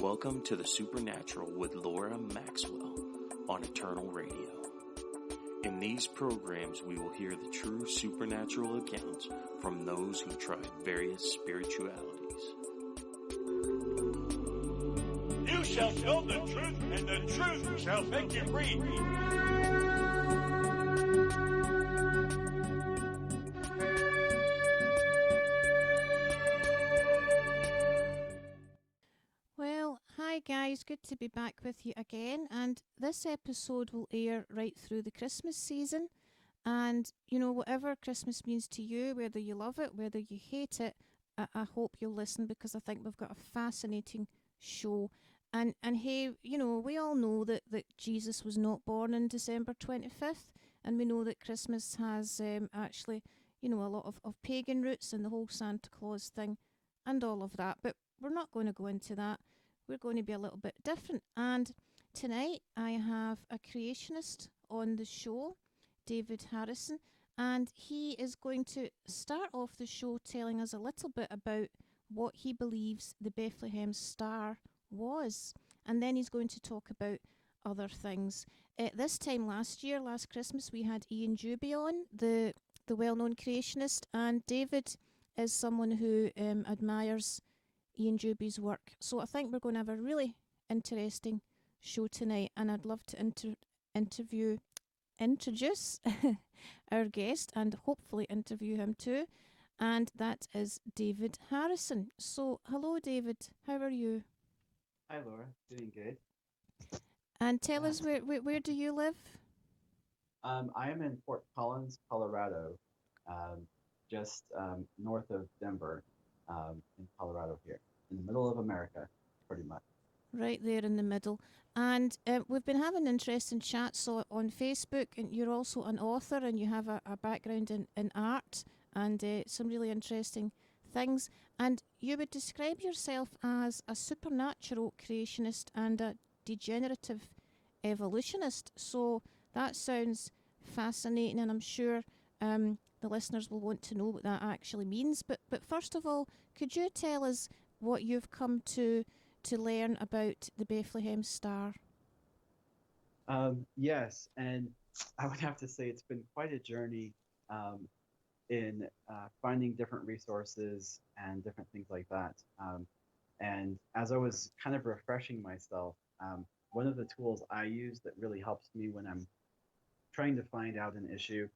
Welcome to the Supernatural with Laura Maxwell on Eternal Radio. In these programs, we will hear the true supernatural accounts from those who tried various spiritualities. You shall know the truth, and the truth shall make you free. Well, hi guys, good to be back with you again, and this episode will air right through the Christmas season. And you know, whatever Christmas means to you, whether you love it, whether you hate it, I hope you'll listen, because I think we've got a fascinating show. And hey, you know, we all know that Jesus was not born on December 25th, and we know that Christmas has actually, you know, a lot of pagan roots and the whole Santa Claus thing and all of that. But we're not going to go into that. We're going to be a little bit different. And tonight I have a creationist on the show, David Harrison, and he is going to start off the show telling us a little bit about what he believes the Bethlehem star was. And then he's going to talk about other things. This time last Christmas, we had Juby on, the well-known creationist, and David is someone who admires Juby's work. So I think we're going to have a really interesting show tonight, and I'd love to introduce our guest and hopefully interview him too, and that is David Harrison. So hello David, how are you? Hi Laura, doing good. And tell us, where do you live? I am in Fort Collins, Colorado, just north of Denver, in Colorado here, in the middle of America, pretty much. Right there in the middle. And we've been having interesting chats on Facebook, and you're also an author, and you have a background in art and some really interesting things. And you would describe yourself as a supernatural creationist and a degenerative evolutionist. So that sounds fascinating, and I'm sure the listeners will want to know what that actually means. But first of all, could you tell us what you've come to learn about the Bethlehem star? Yes, and I would have to say it's been quite a journey in finding different resources and different things like that. And as I was kind of refreshing myself, one of the tools I use that really helps me when I'm trying to find out an issue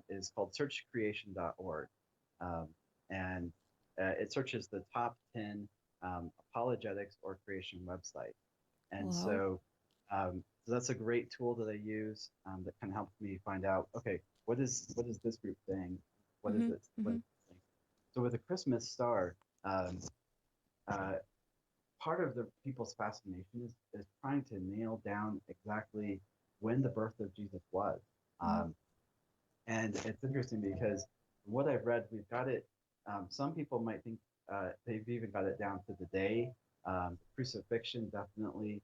is called searchcreation.org. And it searches the top 10 apologetics or creation website. And Wow. so that's a great tool that I use that can help me find out, okay, what is this group saying? What is it? What is it saying? So with the Christmas star, part of the people's fascination is trying to nail down exactly when the birth of Jesus was. And it's interesting because what I've read, we've got it, some people might think they've even got it down to the day. Crucifixion, definitely,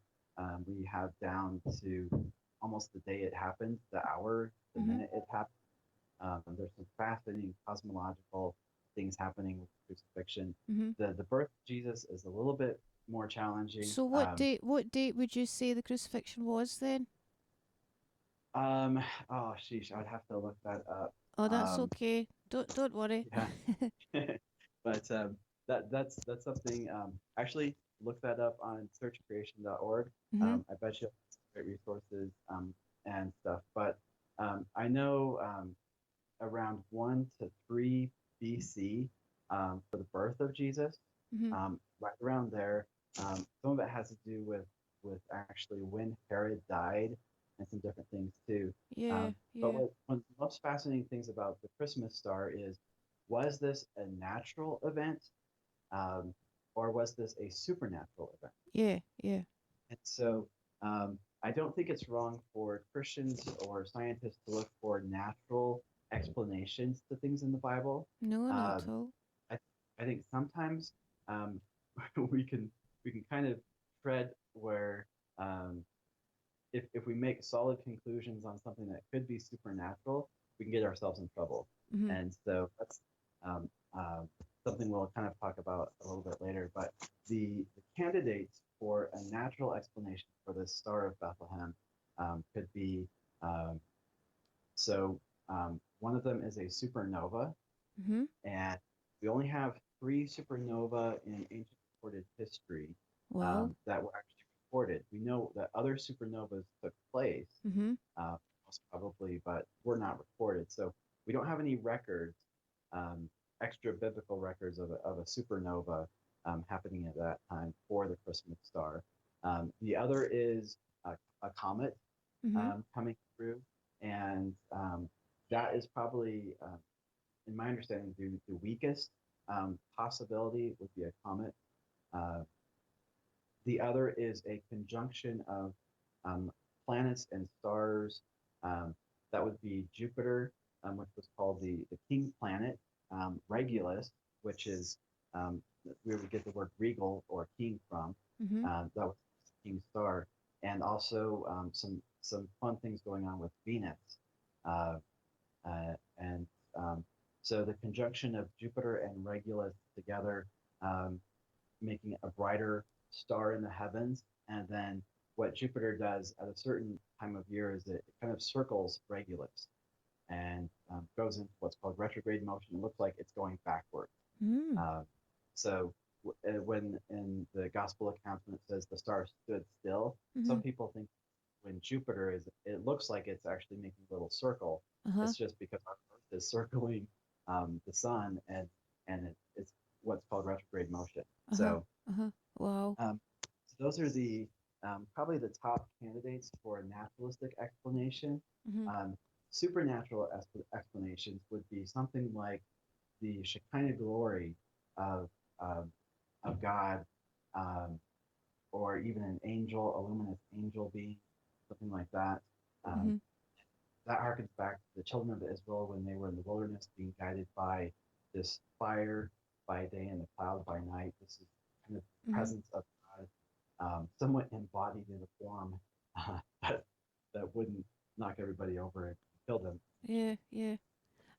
we have down to almost the day it happened, the hour, the minute it happened. There's some fascinating cosmological things happening with crucifixion. The birth of Jesus is a little bit more challenging. So what date would you say the crucifixion was then? Oh sheesh, I'd have to look that up. Oh, that's okay. Don't worry. Yeah. But that's something. Actually, look that up on searchcreation.org. I bet you have some great resources and stuff. But I know around 1 to 3 BC for the birth of Jesus. Right around there. Some of it has to do with actually when Herod died and some different things too. But one of the most fascinating things about the Christmas star is, was this a natural event or was this a supernatural event? Yeah. And so I don't think it's wrong for Christians or scientists to look for natural explanations to things in the Bible. No, not at all. I think sometimes we can kind of tread where if we make solid conclusions on something that could be supernatural, we can get ourselves in trouble. And so that's something we'll kind of talk about a little bit later. But the candidates for a natural explanation for the Star of Bethlehem could be one of them is a supernova, and we only have 3 supernova in ancient recorded history that were actually recorded. We know that other supernovas took place, most probably, but were not recorded. So we don't have any records, extra biblical records of a supernova happening at that time for the Christmas star. The other is a comet coming through, and that is probably, in my understanding, the weakest possibility would be a comet. The other is a conjunction of planets and stars. That would be Jupiter, which was called the king planet, Regulus, which is where we get the word regal or king from. That was the king star, and also some fun things going on with Venus. So the conjunction of Jupiter and Regulus together, making a brighter star in the heavens. And then what Jupiter does at a certain time of year is it kind of circles Regulus and goes into what's called retrograde motion. It looks like it's going backward. When in the gospel account, when it says the star stood still, some people think when Jupiter it looks like it's actually making a little circle. It's just because our Earth is circling the sun, and it's what's called retrograde motion. Wow. So those are the probably the top candidates for a naturalistic explanation. Supernatural explanations would be something like the Shekinah glory of God, or even an angel, a luminous angel being, something like that. That harkens back to the children of Israel when they were in the wilderness, being guided by this fire by day and the cloud by night. This is kind of the presence of God, somewhat embodied in a form that wouldn't knock everybody over and kill them.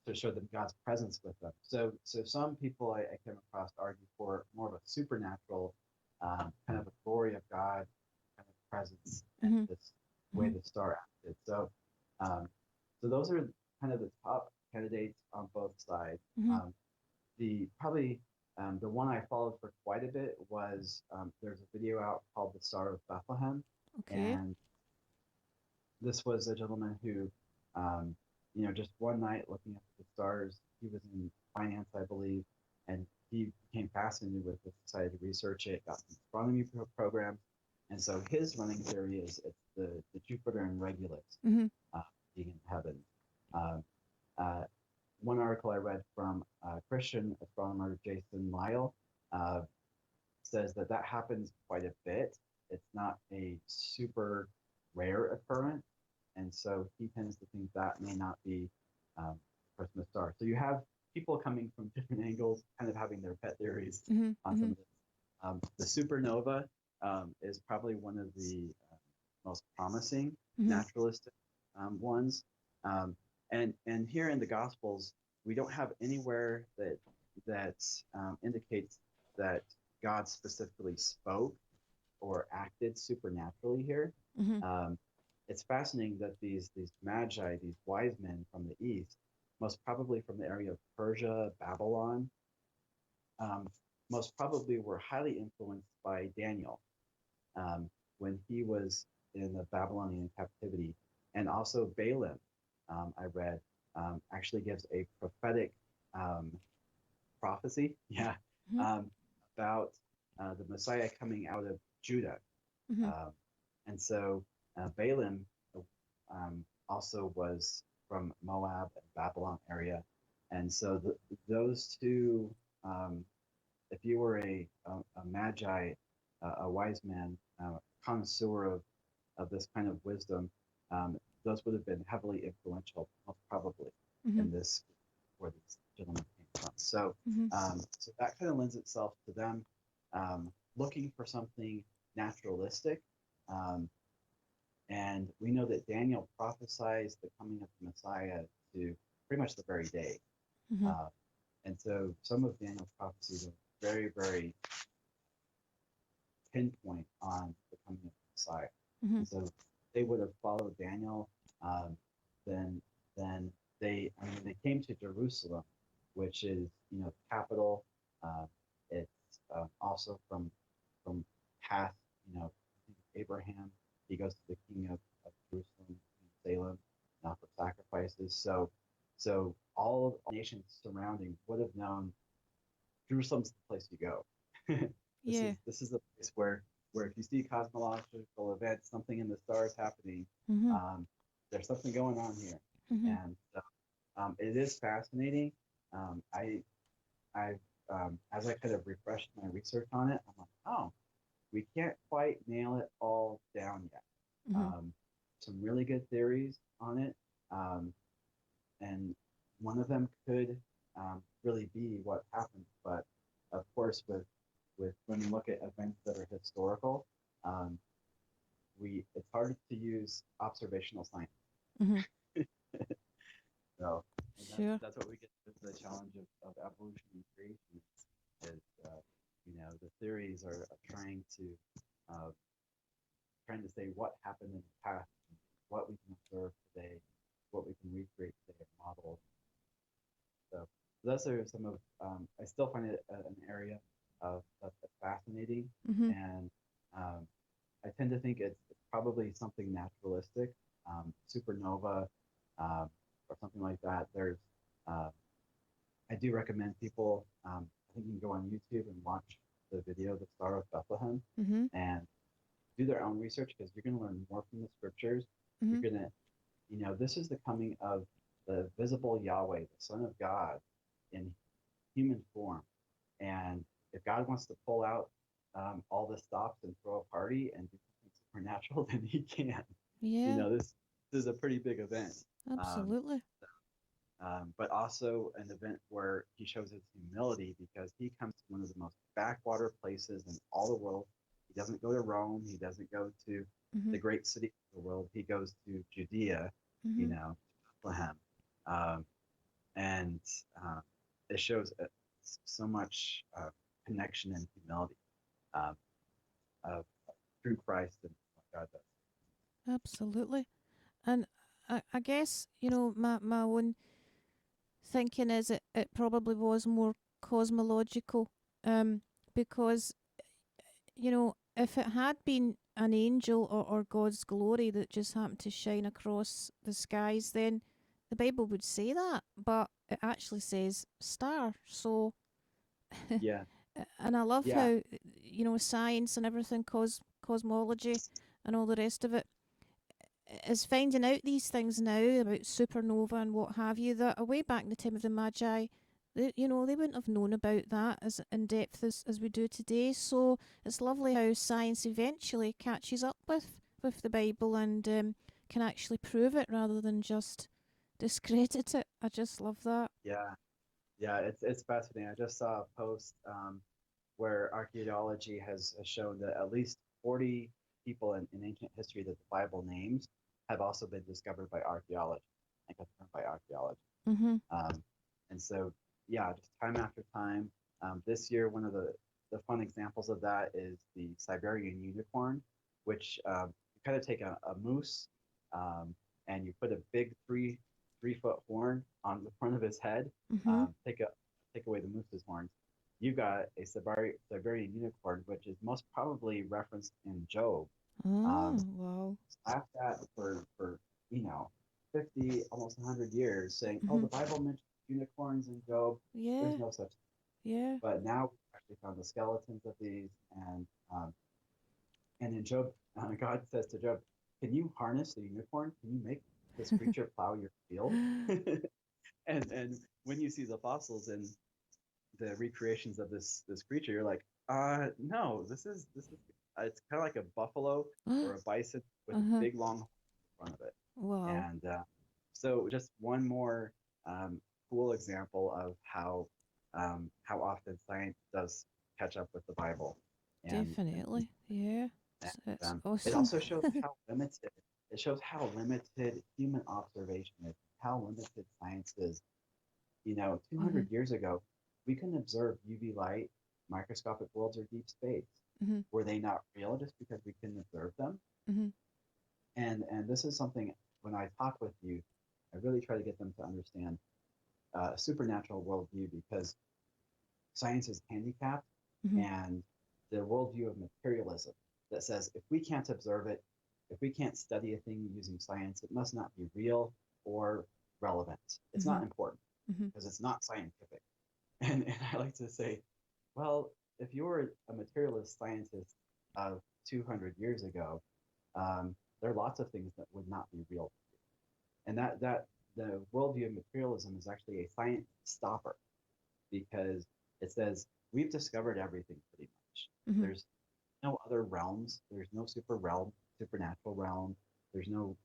To show them God's presence with them. So some people I came across argue for more of a supernatural kind of a glory of God kind of presence and this way the star acted. So those are kind of the top candidates on both sides. The one I followed for quite a bit was there's a video out called The Star of Bethlehem. And this was a gentleman who just one night looking at the stars, he was in finance, I believe, and he became fascinated with it, decided to research it, got some astronomy programs. And so his running theory is it's the Jupiter and Regulus being in heaven. One article I read from Christian astronomer Jason Lyle says that happens quite a bit. It's not a super rare occurrence. And so he tends to think that may not be Christmas star. So you have people coming from different angles, kind of having their pet theories on some of this. The supernova is probably one of the most promising naturalistic ones. And here in the Gospels, we don't have anywhere that indicates that God specifically spoke or acted supernaturally here. It's fascinating that these magi, these wise men from the east, most probably from the area of Persia, Babylon, most probably were highly influenced by Daniel when he was in the Babylonian captivity. And also Balaam, I read, actually gives a prophetic prophecy about the Messiah coming out of Judah. And so Balaam also was from Moab and Babylon area. And so those two, if you were a magi, a wise man, connoisseur of this kind of wisdom, those would have been heavily influential, most probably, in this, where these gentlemen came from. So, so that kind of lends itself to them looking for something naturalistic. And we know that Daniel prophesies the coming of the Messiah to pretty much the very day. And so some of Daniel's prophecies are very, very pinpoint on the coming of the Messiah. Mm-hmm. And so they would have followed Daniel. Then they came to Jerusalem, which is the capital. It's also from past Abraham. He goes to the king of Jerusalem, Salem, for sacrifices. So all nations surrounding would have known Jerusalem's the place you go. Yeah. This is the place where if you see cosmological events, something in the stars happening, Mm-hmm. there's something going on here. Mm-hmm. And it is fascinating. I've as I kind of refreshed my research on it, I'm like, oh, we can't quite nail it all down yet. Mm-hmm. Some really good theories on it, and one of them could really be what happened. But of course, with when we look at events that are historical, um, it's hard to use observational science. Mm-hmm. So Sure. that's what we get with the challenge of evolution and creation is the theories are uh, trying to say what happened in the past, what we can observe today, what we can recreate today and model. So those are some of I still find it an area that's fascinating, Mm-hmm. and I tend to think it's probably something naturalistic, supernova, or something like that. There's I do recommend people. I think you can go on YouTube and watch the video, "The Star of Bethlehem," Mm-hmm. and do their own research because you're going to learn more from the scriptures. Mm-hmm. You're going to, this is the coming of the visible Yahweh, the Son of God, in human form. And if God wants to pull out all the stops and throw a party and do something supernatural, then He can. Yeah. This is a pretty big event. Absolutely. But also an event where He shows His humility because He comes to one of the most backwater places in all the world. He doesn't go to Rome. He doesn't go to Mm-hmm. the great city of the world. He goes to Judea, Mm-hmm. Bethlehem, and it shows so much connection and humility um, through Christ and what God does. Absolutely. And I guess, my own thinking is it probably was more cosmological, because, if it had been an angel or God's glory that just happened to shine across the skies, then the Bible would say that, but it actually says star. So, Yeah, and I love yeah, how, science and everything, cosmology and all the rest of it, is finding out these things now about supernova and what have you, that way back in the time of the Magi, they wouldn't have known about that as in depth as we do today. So it's lovely how science eventually catches up with the Bible and can actually prove it rather than just discredit it. I just love that. yeah. It's fascinating. I just saw a post where archaeology has shown that at least 40 people in ancient history that the Bible names have also been discovered by archaeology and confirmed by archaeology. Mm-hmm. And so, yeah, just time after time. This year, one of the fun examples of that is the Siberian Unicorn, which you kind of take a moose and you put a big 3 foot horn on the front of his head. Mm-hmm. Take away the moose's horns. You got a Siberian unicorn, which is most probably referenced in Job. Oh, wow. Slap that for 50, almost 100 years, saying, "Oh, Mm-hmm. the Bible mentions unicorns in Job. Yeah, There's no such." yeah. But now we actually found the skeletons of these, and in Job, God says to Job, "Can you harness the unicorn? Can you make this creature plow your field?" And when you see the fossils and the recreations of this creature, you're like, no, this is it's kind of like a buffalo or a bison with a Uh-huh. big long horn in front of it. Wow. And so just one more cool example of how often science does catch up with the Bible, and Definitely. Yeah. and It's it awesome. also shows how limited human observation is, how limited science is. 200 Mhm. years ago, we couldn't observe UV light, microscopic worlds, or deep space. Were they not real just because we couldn't observe them? And this is something, when I talk with youth, I really try to get them to understand a supernatural worldview, because science is handicapped, and the worldview of materialism that says if we can't observe it, if we can't study a thing using science, it must not be real or relevant. It's not important because it's not scientific. And I like to say, well, if you were a materialist scientist of 200 years ago, there are lots of things that would not be real. And that the worldview of materialism is actually a science stopper, because it says we've discovered everything pretty much. There's no other realms. There's no supernatural realm. There's no,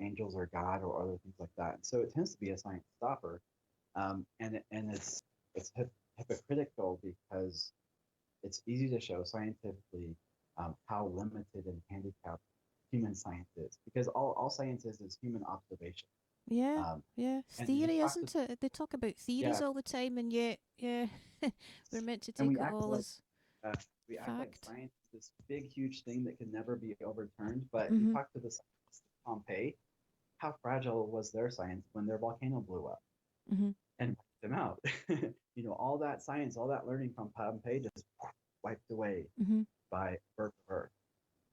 angels or God or other things like that. And so it tends to be a science stopper, and it's hypocritical, because it's easy to show scientifically how limited and handicapped human science is, because all science is human observation. Yeah, theory, isn't it? They talk about theories all the time, and yet, we're meant to take it all as we fact. act like science is this big, huge thing that can never be overturned. But you talk to the scientists of Pompeii, how fragile was their science when their volcano blew up and wiped them out? All that science, all that learning from Pompeii just wiped away by birth of Earth.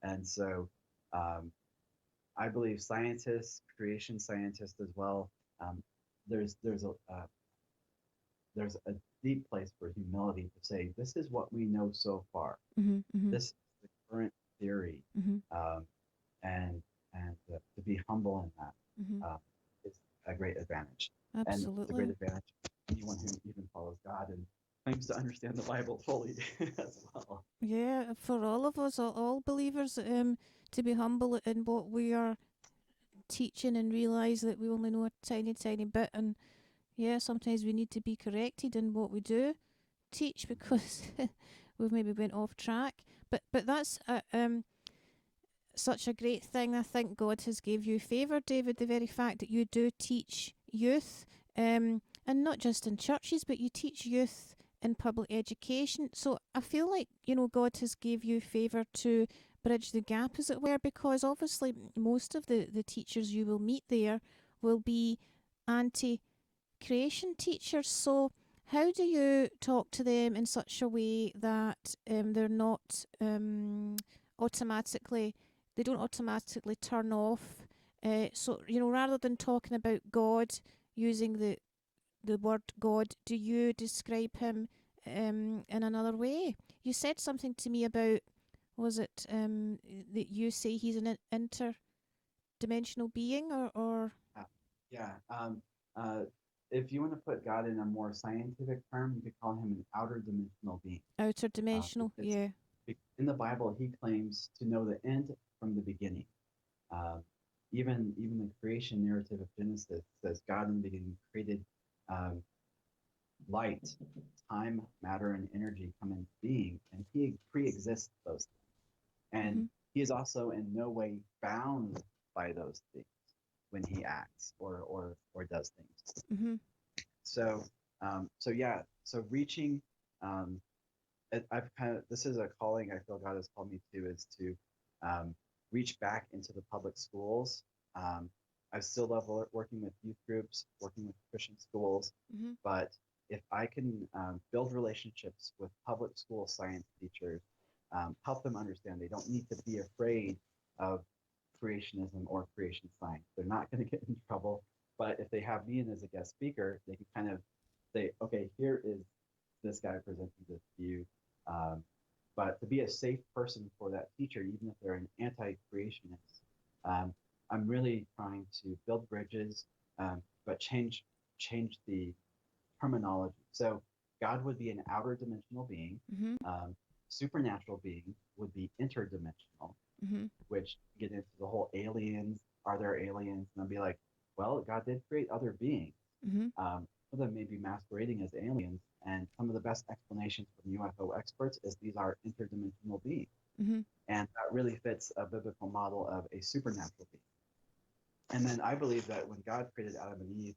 And so I believe scientists, creation scientists as well, there's a deep place for humility to say, this is what we know so far. This is the current theory, and to be humble in that is a great advantage. Absolutely. And it's a great advantage for anyone who even follows God and claims to understand the Bible fully as well. Yeah, for all of us, all believers, to be humble in what we are teaching and realize that we only know a tiny, tiny bit, and sometimes we need to be corrected in what we do teach, because we've maybe went off track. But that's such a great thing. I think God has gave you favour, David, the very fact that you do teach youth, and not just in churches, but you teach youth in public education. So I feel like, God has gave you favour to bridge the gap, as it were, because obviously most of the teachers you will meet there will be anti-creation teachers. So how do you talk to them in such a way that they're not they don't automatically turn off? So, rather than talking about God using the word God, do you describe him in another way? You said something to me about, was it that you say he's an interdimensional being, or? If you want to put God in a more scientific term, you could call him an outer dimensional being. Outer dimensional, yeah. In the Bible, he claims to know the end from the beginning. Even the creation narrative of Genesis says God in the beginning created light, time, matter, and energy come into being, and he pre-exists those things. And he is also in no way bound by those things when he acts or does things. So reaching, this is a calling I feel God has called me to, is to reach back into the public schools. I still love working with youth groups, working with Christian schools, but if I can build relationships with public school science teachers, help them understand they don't need to be afraid of creationism or creation science. They're not going to get in trouble, but if they have me in as a guest speaker, they can kind of say, okay, here is this guy presenting this view. But to be a safe person for that teacher, even if they're an anti-creationist, I'm really trying to build bridges, but change the terminology. So God would be an outer dimensional being. Supernatural being would be interdimensional, which get into the whole aliens. Are there aliens? And I'll be like, well, God did create other beings. Some of them may be masquerading as aliens, and some of the best explanations from UFO experts is these are interdimensional beings. And that really fits a biblical model of a supernatural being. And then I believe that when God created Adam and Eve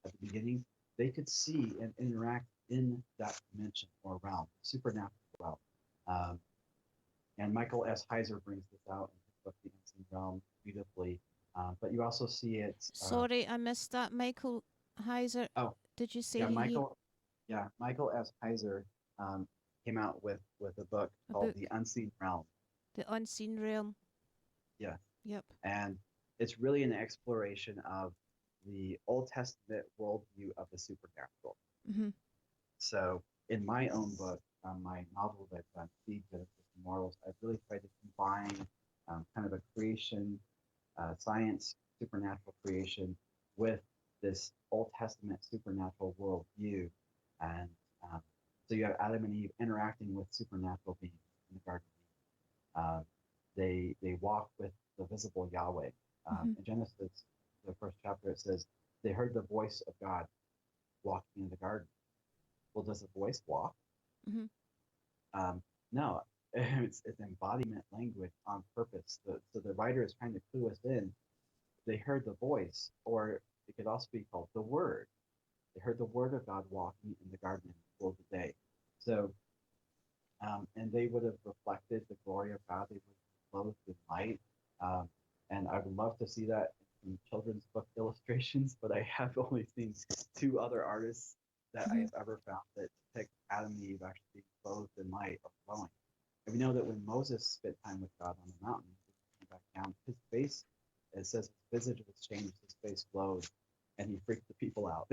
at the beginning, they could see and interact in that dimension or realm, supernatural realm. And Michael S. Heiser brings this out in his book, The Unseen Realm, beautifully. But you also see it. Sorry, I missed that. Michael Heiser. Oh, Did you say yeah, he Michael S. Heiser came out with a book a called book, The Unseen Realm. The Unseen Realm? Yeah. Yep. And it's really an exploration of the Old Testament worldview of the supernatural. Mm-hmm. So in my own book, my novel that I've done, Seed, Genesis, and Morals, I've really tried to combine kind of a creation, science, supernatural creation with this Old Testament supernatural worldview. And so you have Adam and Eve interacting with supernatural beings in the Garden of Eden. They walk with the visible Yahweh. In Genesis, the first chapter, it says, they heard the voice of God walking in the garden. Well, does the voice walk? No, it's embodiment language on purpose. So the writer is trying to clue us in. They heard the voice, or it could also be called the word. They heard the word of God walking in the garden in the cool of the day. So, and they would have reflected the glory of God. They would have clothed in light. And I would love to see that in children's book illustrations, but I have only seen two other artists that I have ever found that depict Adam and Eve actually being clothed in light or glowing. And we know that when Moses spent time with God on the mountain, he came back down, his face, it says his visage was changed, his face glowed, and he freaked the people out.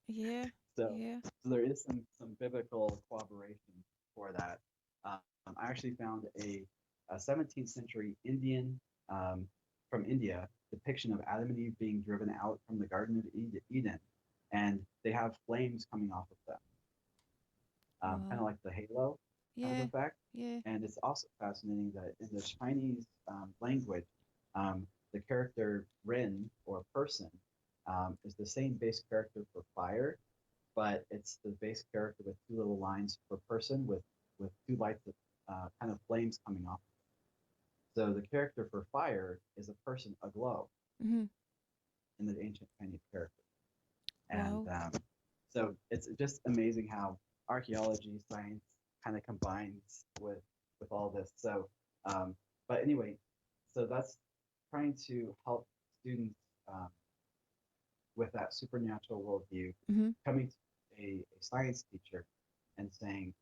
Yeah. So, Yeah. so there is some biblical corroboration for that. I actually found a 17th century Indian from India depiction of Adam and Eve being driven out from the Garden of Eden, and they have flames coming off of them, kind of like the halo kind of effect. Yeah. And it's also fascinating that in the Chinese language, the character Ren, or person, is the same base character for fire, but it's the base character with two little lines for person with two lights of kind of flames coming off. So the character for fire is a person aglow in the ancient Chinese character. And Wow. so it's just amazing how archaeology, science kind of combines with all this. So, but anyway, so that's trying to help students with that supernatural worldview, coming to a science teacher and saying,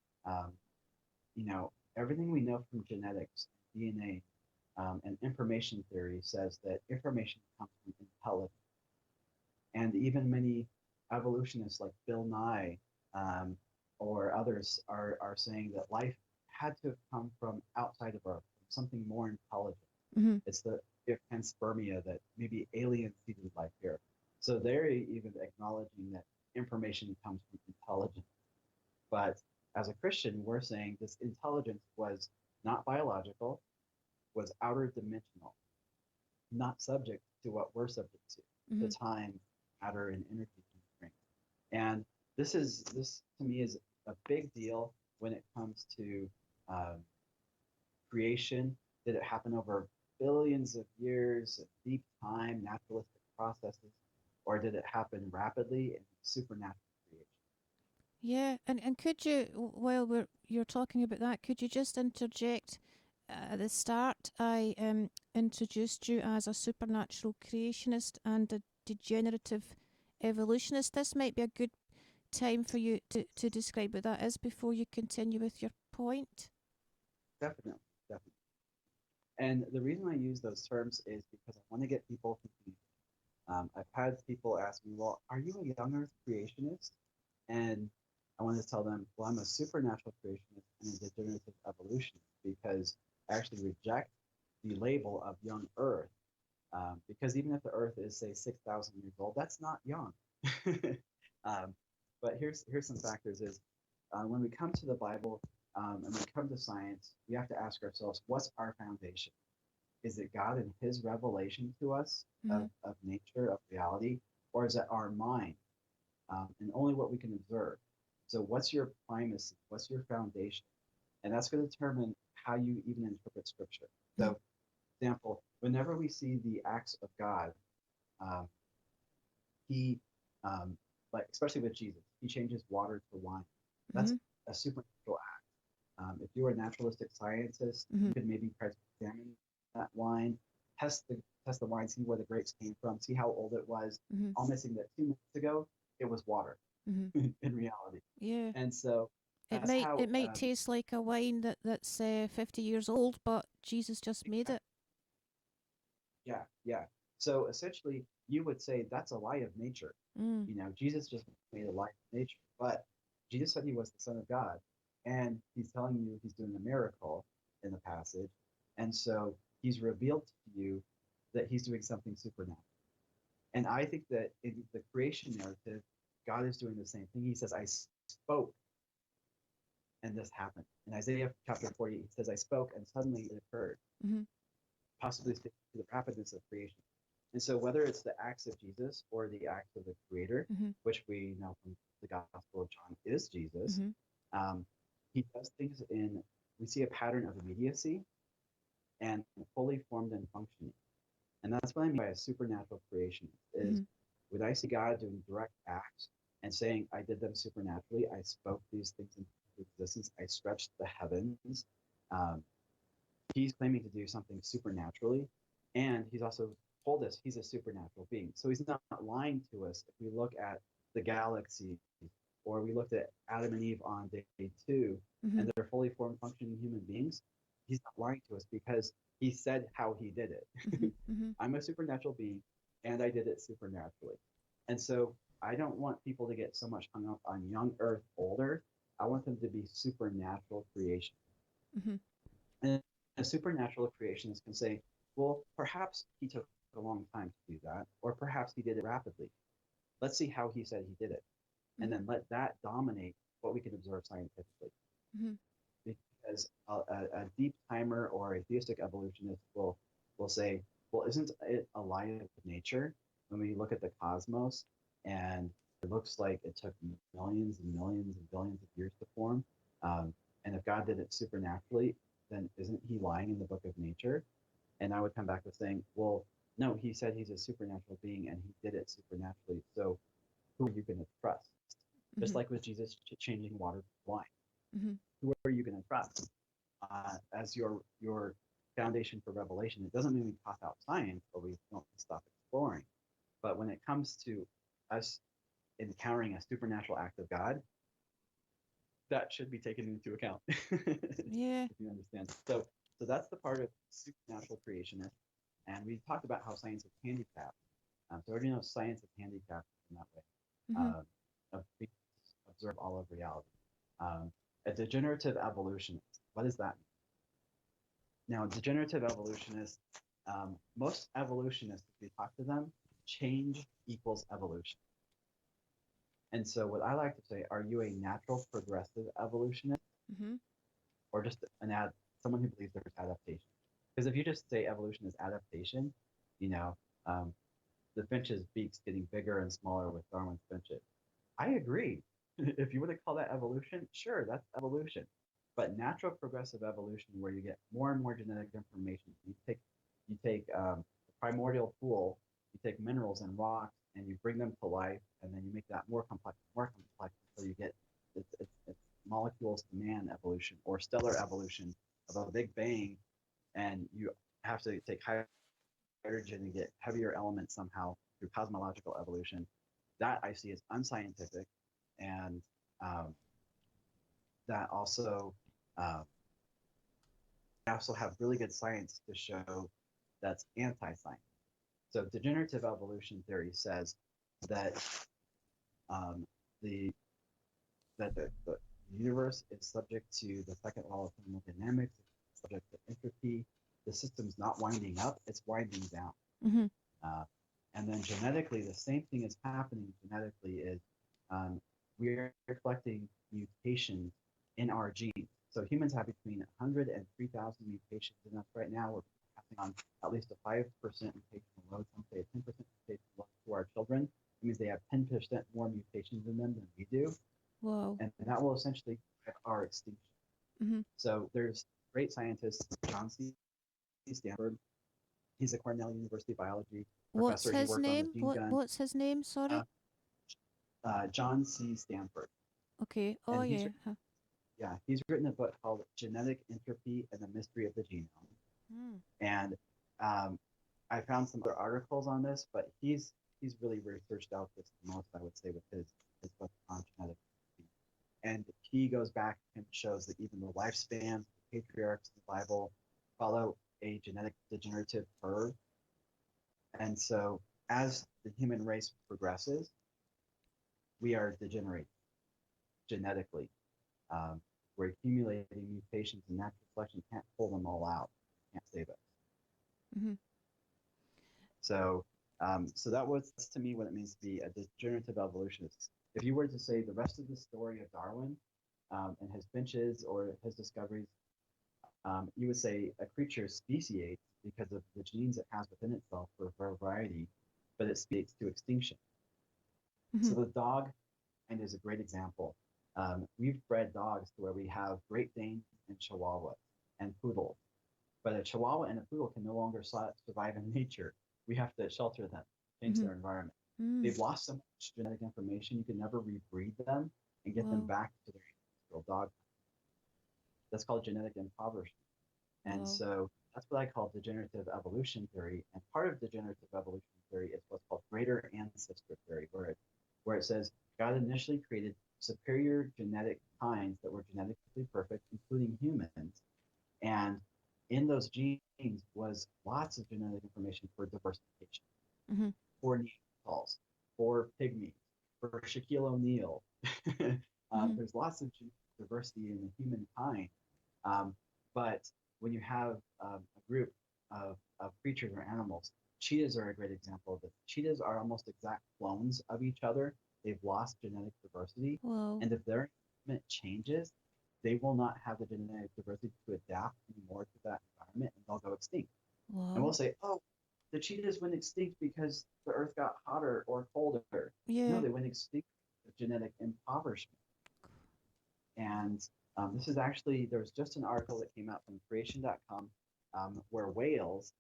everything we know from genetics, DNA, and information theory says that information comes from intelligence. And even many evolutionists like Bill Nye or others are saying that life had to have come from outside of Earth, something more intelligent. It's the panspermia that maybe aliens seeded life here. So they're even acknowledging that information comes from intelligence. But as a Christian, we're saying this intelligence was not biological, was outer dimensional, not subject to what we're subject to, the time, matter, and energy constraints. And this to me is a big deal when it comes to creation. Did it happen over billions of years of deep time, naturalistic processes, or did it happen rapidly in supernatural creation? Yeah, and could you, while you're talking about that, could you just interject? At the start, I introduced you as a supernatural creationist and a degenerative evolutionist. This might be a good time for you to describe what that is before you continue with your point. Definitely. And the reason I use those terms is because I want to get people confused. I've had people ask me, well, are you a young earth creationist? And I want to tell them, well, I'm a supernatural creationist and a degenerative evolutionist, because I actually reject the label of young earth, because even if the earth is, say, 6,000 years old, that's not young. But here's some factors is when we come to the Bible and we come to science, we have to ask ourselves, what's our foundation? Is it God and his revelation to us of nature, of reality, or is it our mind and only what we can observe? So what's your primacy? What's your foundation? And that's going to determine how you even interpret scripture. So, for example, whenever we see the acts of God, he, like especially with Jesus, he changes water to wine. That's a supernatural act. If you were a naturalistic scientist, you could maybe try to examine that wine, test the wine, see where the grapes came from, see how old it was. All missing that 2 minutes ago, it was water in reality. Yeah. And so It that's how might taste like a wine that's 50 years old, but Jesus just made it. Yeah. So essentially, you would say that's a lie of nature. Mm. Jesus just made a lie of nature, but Jesus said he was the Son of God, and he's telling you he's doing a miracle in the passage, and so he's revealed to you that he's doing something supernatural. And I think that in the creation narrative, God is doing the same thing. He says, "I spoke, and this happened." In Isaiah chapter 40, he says, "I spoke, and suddenly it occurred." Possibly speaking to the rapidness of creation. And so whether it's the acts of Jesus or the acts of the Creator, which we know from the Gospel of John is Jesus, he does things we see a pattern of immediacy and fully formed and functioning. And that's what I mean by a supernatural creation is when I see God doing direct acts and saying, I did them supernaturally, I spoke these things into existence, I stretched the heavens. He's claiming to do something supernaturally, and he's also told us he's a supernatural being. So he's not lying to us. If we look at the galaxy, or we looked at Adam and Eve on day 2, and they're fully formed, functioning human beings, he's not lying to us because he said how he did it. I'm a supernatural being, and I did it supernaturally. And so I don't want people to get so much hung up on young Earth, old Earth. I want them to be supernatural creation. And a supernatural creationist can say, well, perhaps he took a long time to do that, or perhaps he did it rapidly. Let's see how he said he did it. And then let that dominate what we can observe scientifically. Because a deep timer or a theistic evolutionist will say, well, isn't it a lie of nature when we look at the cosmos and it looks like it took millions and millions and billions of years to form? And if God did it supernaturally, then isn't he lying in the book of nature? And I would come back with saying, well, no, he said he's a supernatural being and he did it supernaturally. So who are you going to trust? Just like with Jesus changing water to wine. Who are you going to trust as your foundation for revelation? It doesn't mean we toss out science or we don't stop exploring. But when it comes to us encountering a supernatural act of God, that should be taken into account. Yeah. If you understand. So that's the part of supernatural creationist. And we talked about how science is handicapped. So already know science is handicapped in that way. We observe all of reality. A degenerative evolutionist. What does that mean? Now, degenerative evolutionists, most evolutionists, if you talk to them, change equals evolution. And so what I like to say, are you a natural progressive evolutionist or just someone who believes there's adaptation? Because if you just say evolution is adaptation, the finch's beak's getting bigger and smaller with Darwin's finches. I agree. If you were to call that evolution, sure, that's evolution. But natural progressive evolution, where you get more and more genetic information, you take a primordial pool, you take minerals and rocks, and you bring them to life, and then you make that more complex, until you get it's molecules to man evolution or stellar evolution of a big bang, and you have to take hydrogen and get heavier elements somehow through cosmological evolution. That I see as unscientific, and that also I also have really good science to show that's anti-science. So degenerative evolution theory says that the universe is subject to the second law of thermodynamics, it's subject to entropy. The system's not winding up, it's winding down. And then genetically, the same thing is happening genetically is we're reflecting mutations in our genes. So humans have between 100 and 3,000 mutations in us right now. We're passing on at least a 5% mutational load, some say a 10% mutational load to our children. It means they have 10% more mutations in them than we do. Whoa. And that will essentially drive our extinction. So there's great scientists, John C. Sanford. He's a Cornell University biology professor. What's his name? What's his name? Sorry. John C. Sanford. Okay. Oh, yeah. he's written a book called Genetic Entropy and the Mystery of the Genome. Mm. And I found some other articles on this, but he's really researched out this the most, I would say, with his book on genetic entropy. And he goes back and shows that even the lifespans of the patriarchs in the Bible follow a genetic degenerative curve. And so as the human race progresses, we are degenerating genetically. We're accumulating mutations, and natural selection can't pull them all out, can't save us. Mm-hmm. So that was to me what it means to be a degenerative evolutionist. If you were to say the rest of the story of Darwin and his finches or his discoveries, you would say a creature speciates because of the genes it has within itself for a variety, but it speciates to extinction. Mm-hmm. So the dog and is a great example. We've bred dogs to where we have Great Danes and Chihuahuas and poodles, but a Chihuahua and a poodle can no longer survive in nature. We have to shelter them, change their environment. They've lost so much genetic information, you can never rebreed them and get them back to their ancestral dog. That's called genetic impoverishment. And so that's what I call degenerative evolution theory. And part of degenerative evolution theory is what's called greater ancestor theory, where it says God initially created superior genetic kinds that were genetically perfect, including humans. And in those genes was lots of genetic information for diversification, for Neanderthals, for pygmies, for Shaquille O'Neal. There's lots of diversity in the humankind. But when you have a group of creatures or animals, cheetahs are a great example of this. Cheetahs are almost exact clones of each other. They've lost genetic diversity. Whoa. And if their environment changes, they will not have the genetic diversity to adapt anymore to that environment, and they'll go extinct. Whoa. And we'll say, oh, the cheetahs went extinct because the earth got hotter or colder. Yeah. No, they went extinct with genetic impoverishment. And this is actually, there was just an article that came out from creation.com where whales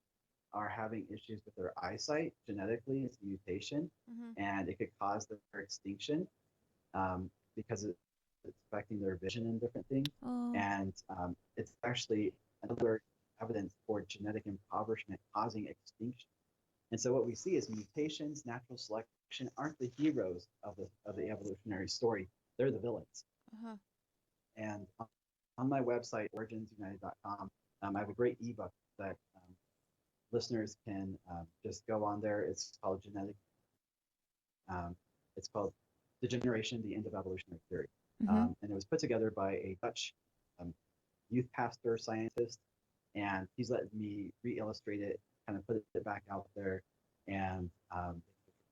are having issues with their eyesight genetically. It's a mutation, and it could cause their extinction because it's affecting their vision and different things. Oh. And it's actually another evidence for genetic impoverishment causing extinction. And so what we see is mutations, natural selection aren't the heroes of the evolutionary story. They're the villains. And on my website, originsunited.com, I have a great ebook that listeners can just go on there. It's called it's called Degeneration, the End of Evolutionary Theory. And it was put together by a Dutch youth pastor scientist, and he's let me re-illustrate it, kind of put it back out there, and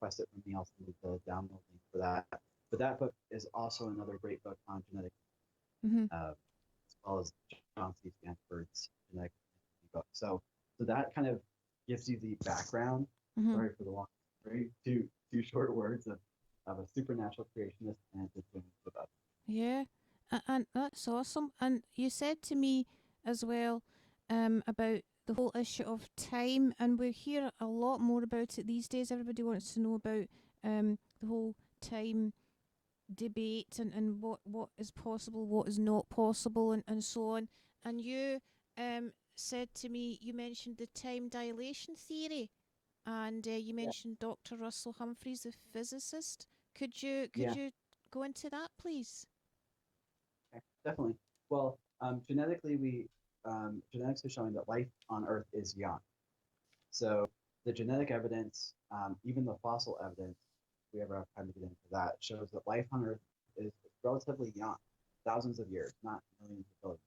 request it from me. I'll send the download link for that. But that book is also another great book on genetics, as well as John C. Sanford's genetic book. So that kind of gives you the background. Sorry for the long story. Two short words of a supernatural creationist and a degenerative. Yeah, and that's awesome. And you said to me as well about the whole issue of time, and we hear a lot more about it these days. Everybody wants to know about the whole time debate and what is possible, what is not possible, and so on. And you said to me, you mentioned the time dilation theory, and you mentioned Dr. Russel Humphries, the physicist. Could you go into that, please? Definitely. Well, genetically, genetics is showing that life on Earth is young. So the genetic evidence, even the fossil evidence, if we ever have time to get into that, shows that life on Earth is relatively young, thousands of years, not millions of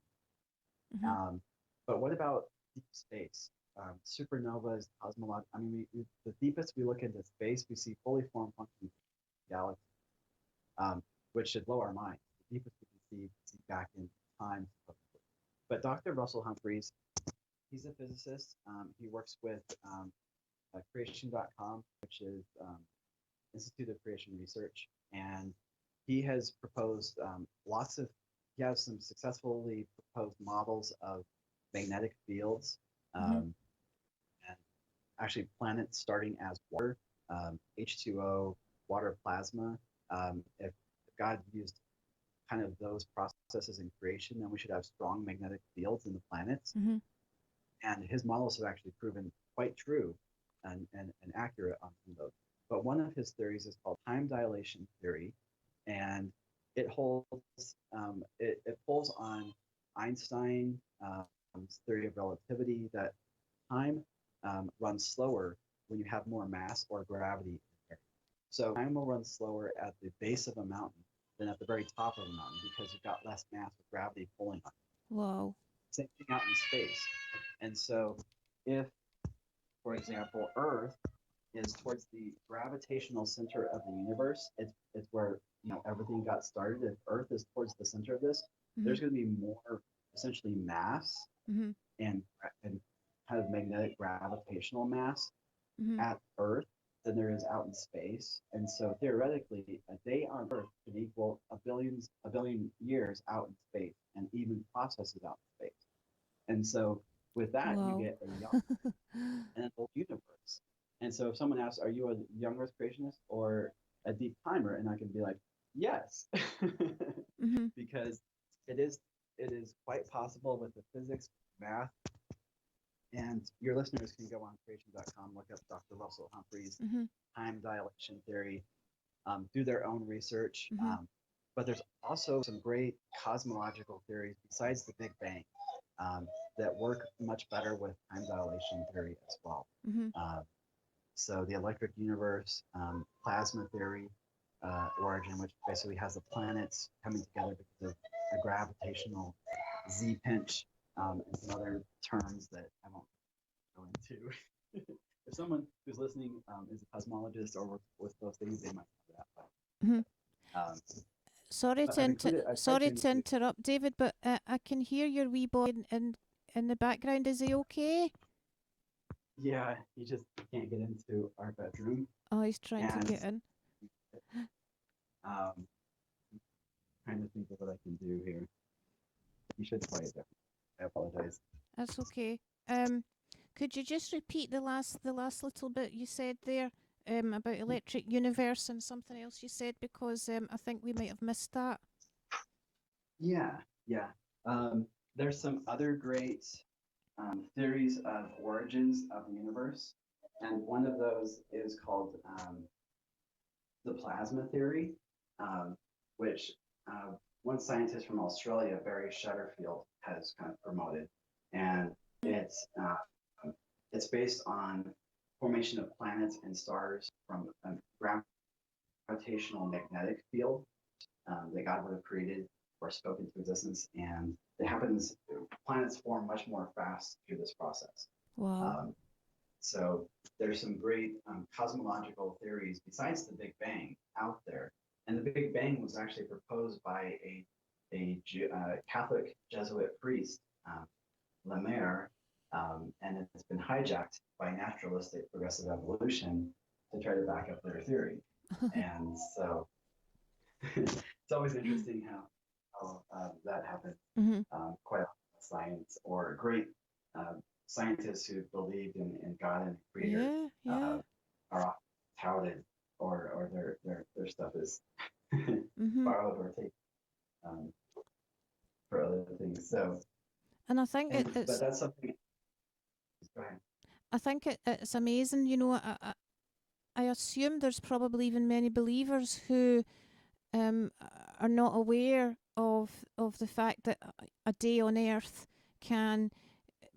billions. But what about deep space? Supernovas, cosmological. I mean, the deepest we look into space, we see fully formed functioning galaxies, which should blow our minds. The deepest we can see back in time. But Dr. Russel Humphries, he's a physicist. He works with Creation.com, which is Institute of Creation Research, and he has proposed he has some successfully proposed models of magnetic fields, and actually planets starting as water, H2O, water plasma. If God used kind of those processes in creation, then we should have strong magnetic fields in the planets. Mm-hmm. And his models have actually proven quite true and accurate on some of those. But one of his theories is called time dilation theory, and it holds it pulls on Einstein's theory of relativity that time runs slower when you have more mass or gravity in the air. So time will run slower at the base of a mountain than at the very top of a mountain because you've got less mass with gravity pulling on it. Wow. Same thing out in space. And so if, for example, Earth is towards the gravitational center of the universe, it's where everything got started. If Earth is towards the center of this, there's going to be more essentially mass and kind of magnetic gravitational mass at Earth than there is out in space. And so theoretically, a day on Earth can equal a billion years out in space, and even processes out in space. And so with that, you get a young and an old universe. And so if someone asks, are you a young Earth creationist or a deep timer? And I can be like, yes, because it is quite possible with the physics, math, and your listeners can go on creation.com, look up Dr. Russel Humphries, time dilation theory, do their own research. But there's also some great cosmological theories besides the Big Bang that work much better with time dilation theory as well. So the electric universe, plasma theory, origin, which basically has the planets coming together because of a gravitational Z-pinch, and some other terms that I won't go into. If someone who's listening is a cosmologist or works with those things, they might know that. Sorry to interrupt, David, but I can hear your wee boy in the background. Is he okay? Yeah, he just can't get into our bedroom. Oh, he's trying to get in. Trying to think of what I can do here. You should play it there. I apologize. That's okay. Could you just repeat the last little bit you said there about electric universe and something else you said, because I think we might have missed that. Yeah. There's some other great theories of origins of the universe, and one of those is called the plasma theory, which one scientist from Australia, Barry Shutterfield, has kind of promoted, and it's based on formation of planets and stars from a gravitational magnetic field that God would have created or spoken into existence, and it happens. Planets form much more fast through this process. Wow. So there's some great cosmological theories besides the Big Bang out there, and the Big Bang was actually proposed by a Catholic Jesuit priest, Lemaire, and it's been hijacked by naturalistic progressive evolution to try to back up their theory. And so it's always interesting how that happens. Quite often in science, or great scientists who believed in God and Creator are often touted, or their stuff is borrowed or taken for other things. So, and I think but that's something. Go ahead. I think it's amazing. You know, I assume there's probably even many believers who are not aware of the fact that a day on Earth can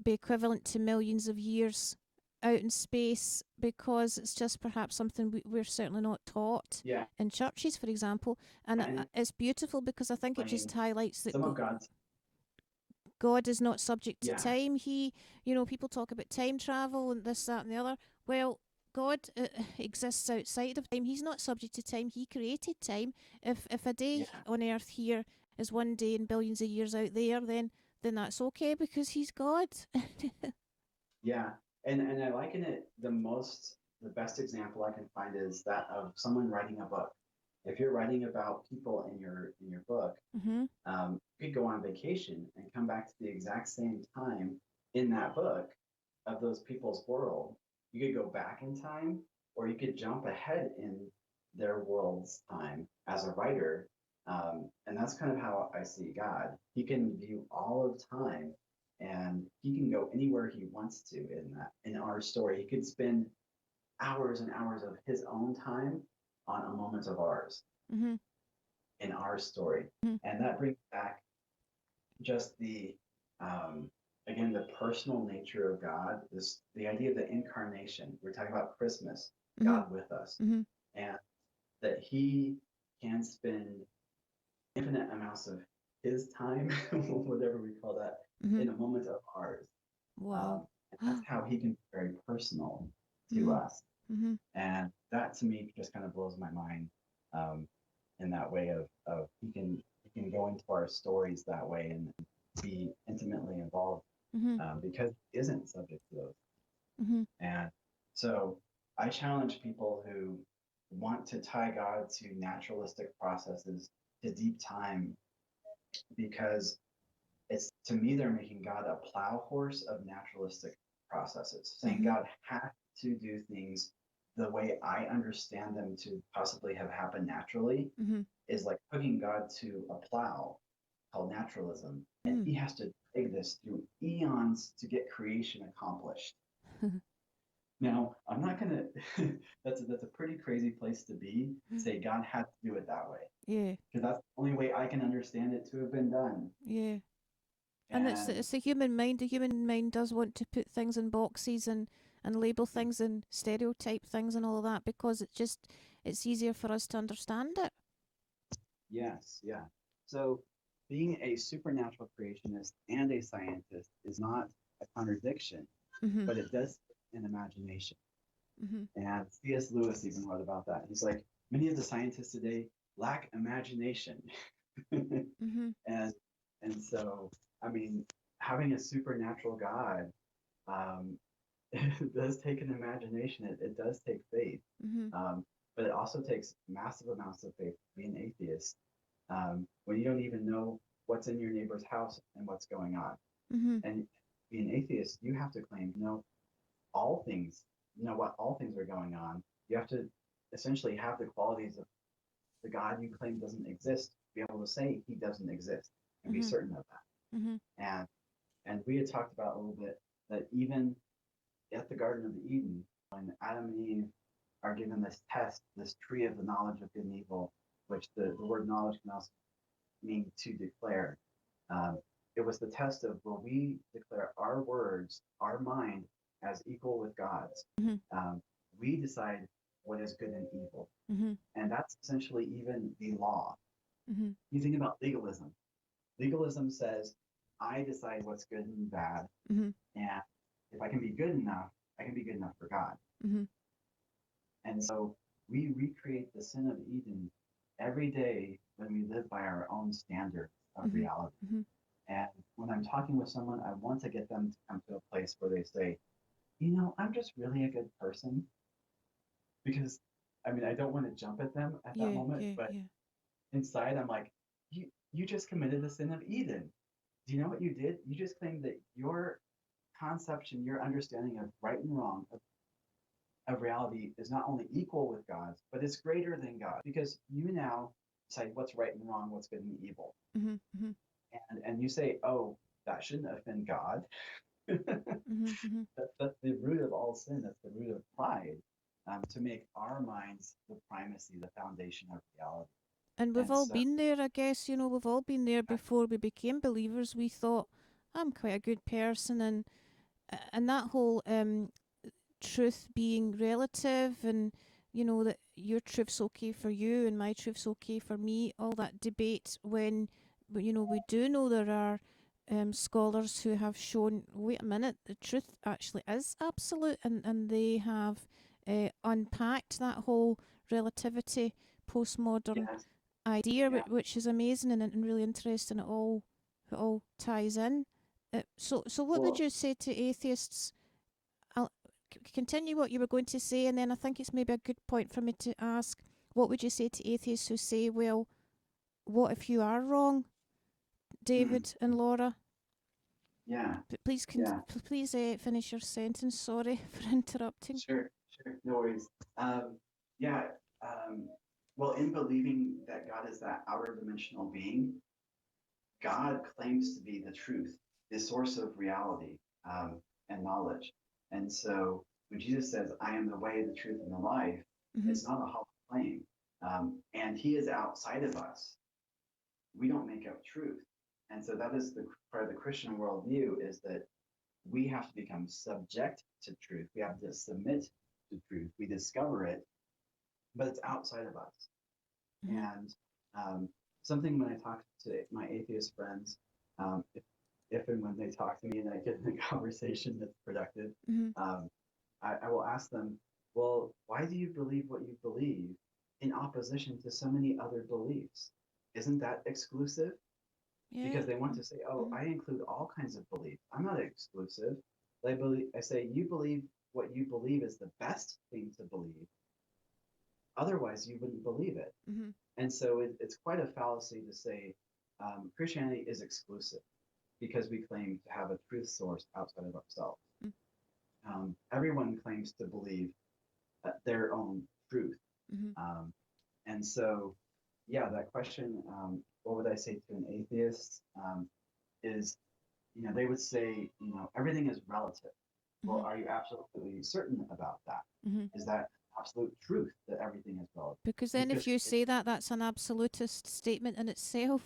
be equivalent to millions of years out in space, because it's just perhaps something we're certainly not taught in churches, for example. And it's beautiful because I think it just highlights that God is not subject to time. People talk about time travel and this, that, and the other. Well, God exists outside of time. He's not subject to time. He created time. If a day on Earth here is one day in billions of years out there, then that's okay because he's God. And I liken it the best example I can find is that of someone writing a book. If you're writing about people in your book, you could go on vacation and come back to the exact same time in that book of those people's world. You could go back in time, or you could jump ahead in their world's time as a writer, And that's kind of how I see God. He can view all of time, and he can go anywhere he wants to in our story. He could spend hours and hours of his own time on a moment of ours Mm-hmm. in our story. Mm-hmm. And that brings back just the again, the personal nature of God, this the idea of the incarnation. We're talking about Christmas, Mm-hmm. God with us, Mm-hmm. and that he can spend infinite amounts of his time, whatever we call that, Mm-hmm. in a moment of ours. Wow. And that's how he can be very personal to Mm-hmm. us. Mm-hmm. And that to me just kind of blows my mind, in that way of he can go into our stories that way and be intimately involved, Mm-hmm. because he isn't subject to those. Mm-hmm. And so I challenge people who want to tie God to naturalistic processes, to deep time, because it's to me they're making God a plow horse of naturalistic processes, saying Mm-hmm. God has to do things the way I understand them to possibly have happened naturally, Mm-hmm. is like hooking God to a plow called naturalism, and Mm. he has to dig this through eons to get creation accomplished. Now, I'm not gonna. That's a pretty crazy place to be. Say God had to do it that way, Yeah. because that's the only way I can understand it to have been done. Yeah. And And it's the human mind. The human mind does want to put things in boxes and label things and stereotype things and all of that because it's easier for us to understand it. yes, yeah. So being a supernatural creationist and a scientist is not a contradiction, Mm-hmm. but it does take an imagination. Mm-hmm. And C.S. Lewis even wrote about that. He's like, many of the scientists today lack imagination. Mm-hmm. and and so, I mean, having a supernatural God, um, it does take an imagination. It does take faith. Mm-hmm. But it also takes massive amounts of faith to be an atheist, when you don't even know what's in your neighbor's house and what's going on. Mm-hmm. And being an atheist, you have to claim, all things, what all things are going on. You have to essentially have the qualities of the God you claim doesn't exist, be able to say he doesn't exist and be Mm-hmm. certain of that. Mm-hmm. And we had talked about a little bit that even at the Garden of Eden, when Adam and Eve are given this test, this tree of the knowledge of good and evil, which the word knowledge can also mean to declare. It was the test of, will we declare our words, our mind, as equal with God's? Mm-hmm. We decide what is good and evil. Mm-hmm. And that's essentially even the law. Mm-hmm. You think about legalism. Legalism says, I decide what's good and bad. Mm-hmm. And if I can be good enough, I can be good enough for God. Mm-hmm. And so we recreate the sin of Eden every day when we live by our own standards of Mm-hmm. reality. Mm-hmm. And when I'm talking with someone, I want to get them to come to a place where they say, I'm just really a good person. Because, I mean, I don't want to jump at them at that moment, but inside I'm like, you just committed the sin of Eden. Do you know what you did? You just claimed that your conception, your understanding of right and wrong, of reality is not only equal with God's, but it's greater than God, because you now decide what's right and wrong, what's good and evil. Mm-hmm. Mm-hmm. And you say, oh, that shouldn't offend God. Mm-hmm. Mm-hmm. That's the root of all sin. That's the root of pride, to make our minds the primacy, the foundation of reality. And we've And all so, been there, I guess. We've all been there before we became believers. We thought, I'm quite a good person, and that whole truth being relative, and that your truth's okay for you and my truth's okay for me. All that debate when we do know there are scholars who have shown, wait a minute, the truth actually is absolute, and they have unpacked that whole relativity postmodern yes, idea, yeah. which is amazing and really interesting. It all ties in. So what would Well, you say to atheists? I'll continue what you were going to say, and then I think it's maybe a good point for me to ask, what would you say to atheists who say, well, what if you are wrong, mm, David and Laura? yeah, Please, yeah. please finish your sentence. Sorry for interrupting. Sure, no worries. Yeah, Well, in believing that God is that outer dimensional being, God claims to be the truth, the source of reality and knowledge. And so when Jesus says, I am the way, the truth, and the life, it's not a hollow claim. And he is outside of us. We don't make up truth. And so that is the part of the Christian worldview, is that we have to become subject to truth. We have to submit to truth. We discover it, but it's outside of us. And something when I talk to my atheist friends, if and when they talk to me and I get in a conversation that's productive, I will ask them, well, why do you believe what you believe in opposition to so many other beliefs? Isn't that exclusive? Yeah. Because they want to say, oh, I include all kinds of beliefs. I'm not exclusive. I say, you believe what you believe is the best thing to believe. Otherwise, you wouldn't believe it. And so it's quite a fallacy to say Christianity is exclusive because we claim to have a truth source outside of ourselves. Everyone claims to believe their own truth. And so, yeah, that question, what would I say to an atheist, is, they would say, everything is relative. Well, are you absolutely certain about that? Is that absolute truth that everything is relative? Because then if you say that, that's an absolutist statement in itself.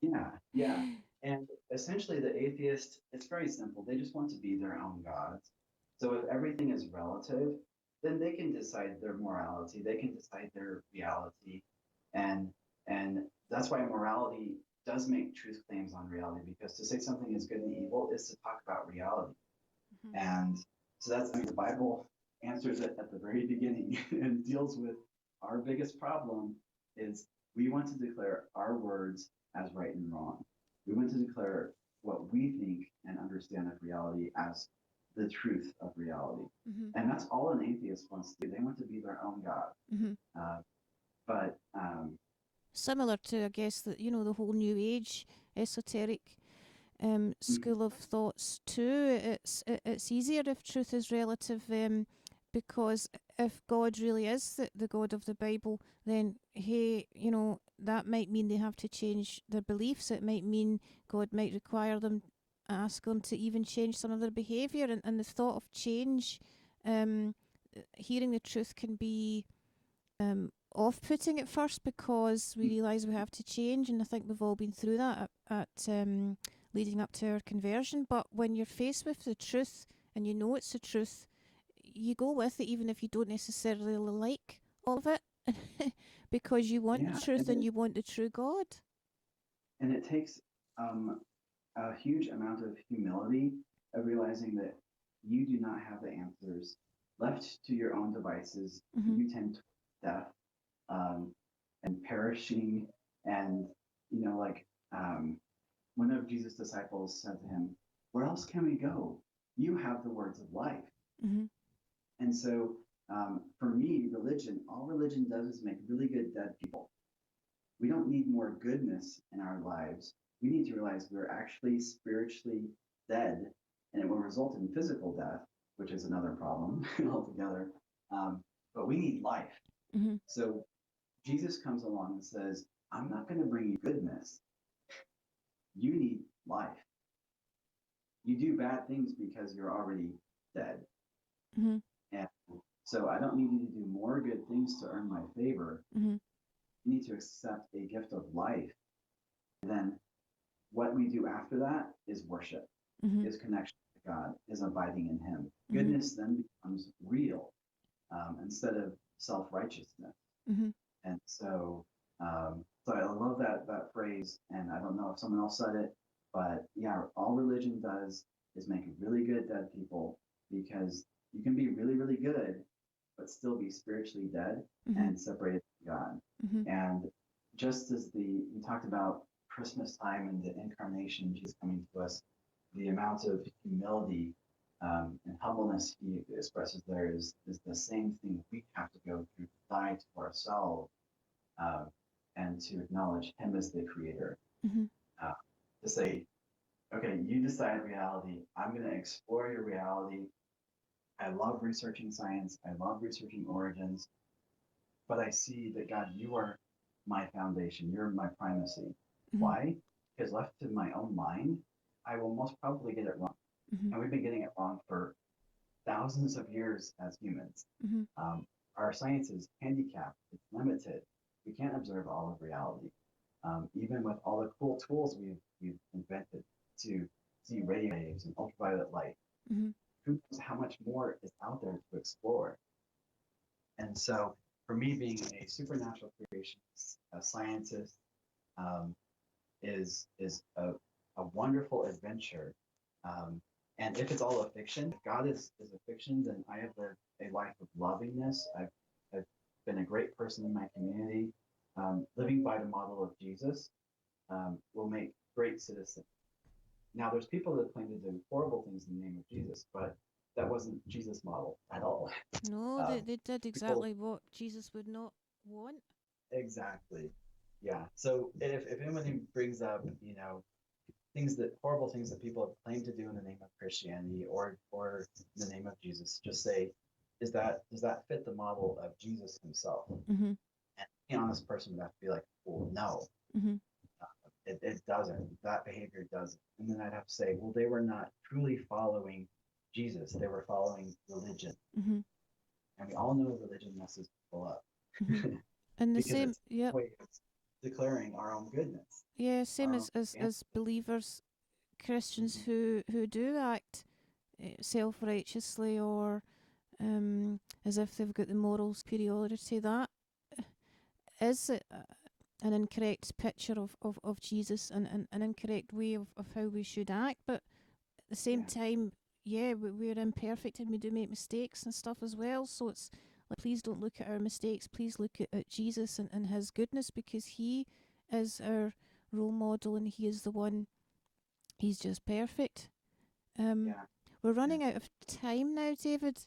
Yeah. And essentially the atheist, it's very simple. They just want to be their own gods. So if everything is relative, then they can decide their morality. They can decide their reality. And that's why morality does make truth claims on reality, because to say something is good and evil is to talk about reality. And so the Bible answers it at the very beginning and deals with our biggest problem is we want to declare our words as right and wrong. We want to declare what we think and understand of reality as the truth of reality. And that's all an atheist wants to do. They want to be their own God. But similar to, I guess, the whole New Age esoteric school of thoughts too. It's easier if truth is relative, because if God really is the God of the Bible, then that might mean they have to change their beliefs. It might mean God might require them, ask them to even change some of their behaviour, and the thought of change, hearing the truth can be off-putting at first, because we realise we have to change, and I think we've all been through that at leading up to our conversion. But when you're faced with the truth and you know it's the truth, you go with it even if you don't necessarily like all of it, because you want the truth and you want the true God. And it takes a huge amount of humility of realizing that you do not have the answers. Left to your own devices, you tend to death and perishing. And, one of Jesus' disciples said to him, where else can we go? You have the words of life. And so for me, all religion does is make really good dead people. We don't need more goodness in our lives. We need to realize we're actually spiritually dead, and it will result in physical death, which is another problem altogether. But we need life. So Jesus comes along and says, I'm not going to bring you goodness. You need life. You do bad things because you're already dead. And so I don't need you to do more good things to earn my favor. You need to accept a gift of life. And then what we do after that is worship, is connection to God, is abiding in him. Goodness then becomes real instead of self-righteousness. And so so I love that phrase, and I don't know if someone else said it, but yeah, all religion does is make really good dead people, because you can be really, really good, but still be spiritually dead and separated from God. And just as we talked about Christmas time and the incarnation, Jesus coming to us, the amount of humility and humbleness he expresses there is the same thing we have to go through, to die to ourselves and to acknowledge him as the creator. To say, okay, you decide reality. I'm going to explore your reality. I love researching science. I love researching origins. but I see that God, you are my foundation. You're my primacy. Mm-hmm. Why? Because left to my own mind, I will most probably get it wrong. Mm-hmm. And we've been getting it wrong for thousands of years as humans. Mm-hmm. Our science is handicapped. It's limited. We can't observe all of reality. Even with all the cool tools we've invented to see radio waves and ultraviolet light, Mm-hmm. who knows how much more is out there to explore? And so, for me, being a supernatural creationist, a scientist, um, is a wonderful adventure. Um, and if it's all a fiction, if God is a fiction, then I have lived a life of lovingness. I've been a great person in my community. Living by the model of Jesus will make great citizens. Now, there's people that claim to do horrible things in the name of Jesus, but that wasn't Jesus' model at all. No, they did People, exactly what Jesus would not want. exactly. Yeah. So if anybody brings up, horrible things that people have claimed to do in the name of Christianity or in the name of Jesus, just say, does that fit the model of Jesus himself? Mm-hmm. And any honest person would have to be like, well, no, Mm-hmm. it doesn't. That behavior doesn't. And then I'd have to say, well, they were not truly following Jesus. They were following religion. Mm-hmm. And we all know religion messes people up. Mm-hmm. And the because same, it's yep. a way of declaring our own goodness. Yeah, same Our own as believers, Christians who do act self-righteously or as if they've got the moral superiority. That is an incorrect picture of Jesus and an incorrect way of how we should act. But at the same time, yeah, we're imperfect and we do make mistakes and stuff as well. So it's like, please don't look at our mistakes. Please look at Jesus and his goodness, because he is our role model and he is the one. He's just perfect. Yeah. We're running out of time now, David.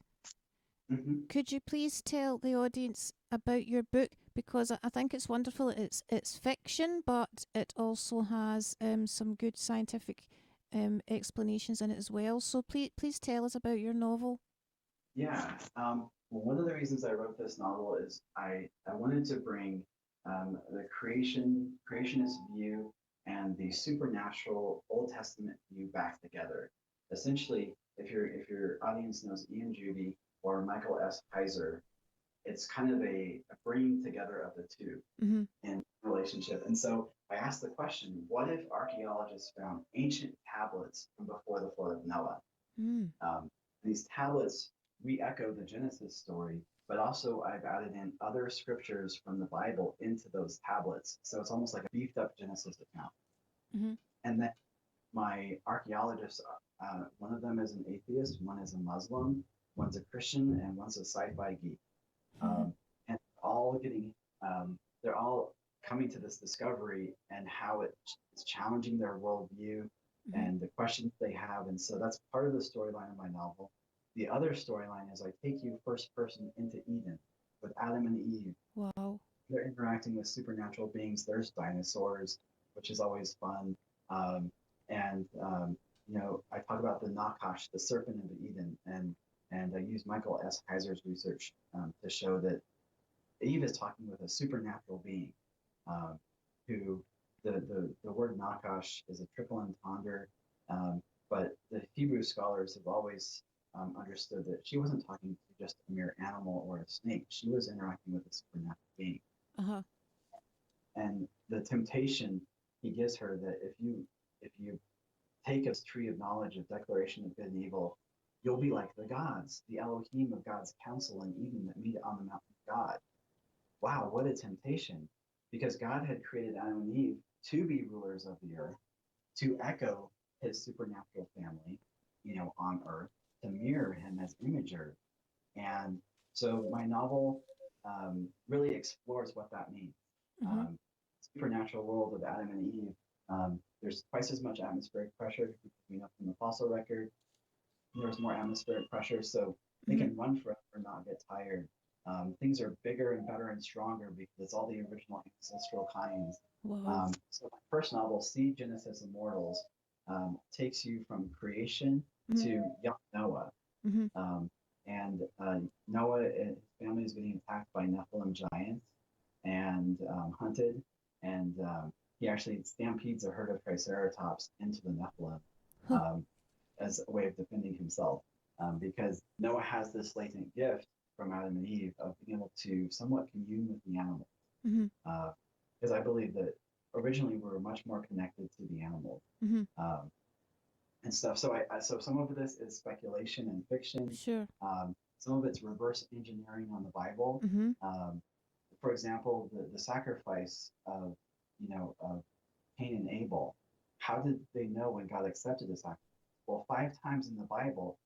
Mm-hmm. Could you please tell the audience about your book? Because I think it's wonderful. It's fiction, but it also has some good scientific explanations in it as well. So please tell us about your novel. Yeah. Well, one of the reasons I wrote this novel is I wanted to bring the creationist view and the supernatural Old Testament view back together. Essentially, if your audience knows Ian Juby or Michael S. Heiser, it's kind of a bringing together of the two in relationship. And so I asked the question, what if archaeologists found ancient tablets from before the flood of Noah? These tablets re-echo the Genesis story, but also I've added in other scriptures from the Bible into those tablets. So it's almost like a beefed up Genesis account. And then my archaeologists, one of them is an atheist, one is a Muslim, one's a Christian, and one's a sci-fi geek. And they're all coming to this discovery and how it's challenging their worldview and the questions they have. And so that's part of the storyline of my novel. The other storyline is I take you first person into Eden with Adam and Eve. Wow. They're interacting with supernatural beings. There's dinosaurs, which is always fun. I talk about the Nakash, the serpent into Eden, and I use Michael S. Heiser's research to show that Eve is talking with a supernatural being who the word Nakash is a triple entendre, but the Hebrew scholars have always understood that she wasn't talking to just a mere animal or a snake. She was interacting with a supernatural being. And the temptation he gives her that if you take a tree of knowledge of declaration of good and evil, you'll be like the gods, the Elohim of God's council in Eden that meet on the mountain of God. Wow, what a temptation. Because God had created Adam and Eve to be rulers of the earth, to echo his supernatural family, on earth, to mirror him as imager. And so my novel really explores what that means. Supernatural world of Adam and Eve. There's twice as much atmospheric pressure from the fossil record. There's more atmospheric pressure, so they can run forever and not get tired. Things are bigger and better and stronger because it's all the original ancestral kinds. Wow. So my first novel, See Genesis Immortals, takes you from creation to young Noah. and Noah and his family is getting attacked by Nephilim giants and hunted, and he actually stampedes a herd of Triceratops into the Nephilim as a way of defending himself, because Noah has this latent gift from Adam and Eve of being able to somewhat commune with the animals. Because I believe that originally we were much more connected to the animals and stuff. So so some of this is speculation and fiction. Sure. Some of it's reverse engineering on the Bible. For example, the sacrifice of of Cain and Abel. How did they know when God accepted the sacrifice? Well, 5 times in the Bible,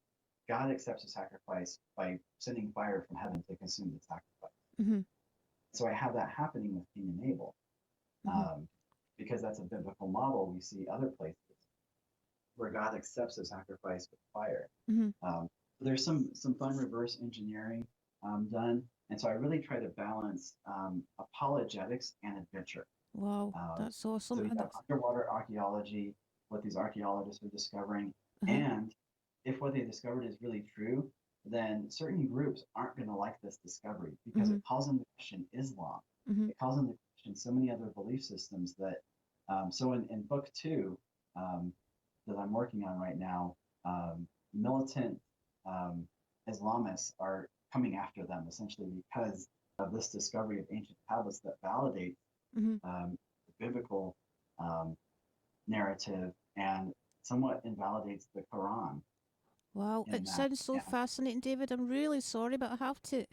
God accepts a sacrifice by sending fire from heaven to consume the sacrifice. So I have that happening with Cain and Abel, because that's a biblical model we see other places where God accepts a sacrifice with fire. There's some fun reverse engineering done, and so I really try to balance apologetics and adventure. Wow, that's awesome. So you have underwater archaeology, what these archaeologists are discovering, and if what they discovered is really true, then certain groups aren't going to like this discovery because it calls into question Islam. It calls into question so many other belief systems that, so in book 2 that I'm working on right now, militant Islamists are coming after them essentially because of this discovery of ancient tablets that validate the biblical narrative and somewhat invalidates the Quran. Wow, it sounds so fascinating, David. I'm really sorry, but I have to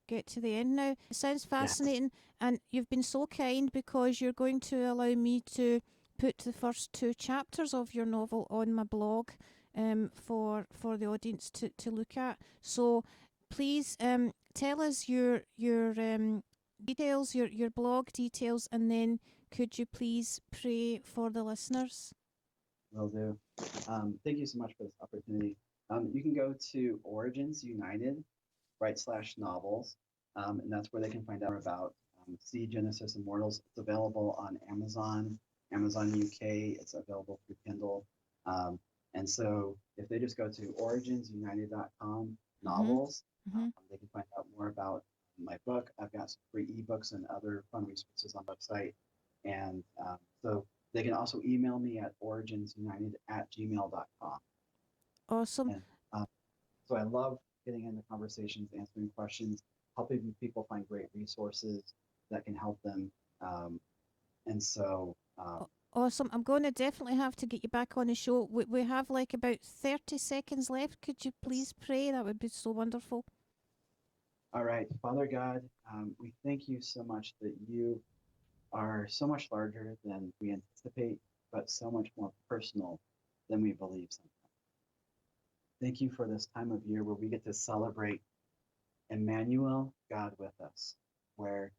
get to the end now. It sounds fascinating, and you've been so kind because you're going to allow me to put the first 2 chapters of your novel on my blog for the audience to look at. So please tell us your details, your blog details, and then could you please pray for the listeners? Will do. Thank you so much for this opportunity. You can go to Origins United /novels, and that's where they can find out about See Genesis Immortals. It's available on Amazon UK. It's available through Kindle. And so if they just go to originsunited.com novels, they can find out more about my book. I've got some free ebooks and other fun resources on the website. And so they can also email me at originsunited@gmail.com. Awesome. And, so I love getting into conversations, answering questions, helping people find great resources that can help them. And so... Awesome. I'm going to definitely have to get you back on the show. We have like about 30 seconds left. Could you please pray? That would be so wonderful. All right. Father God, we thank you so much that you are so much larger than we anticipate, but so much more personal than we believe sometimes. Thank you for this time of year where we get to celebrate Emmanuel, God with us, where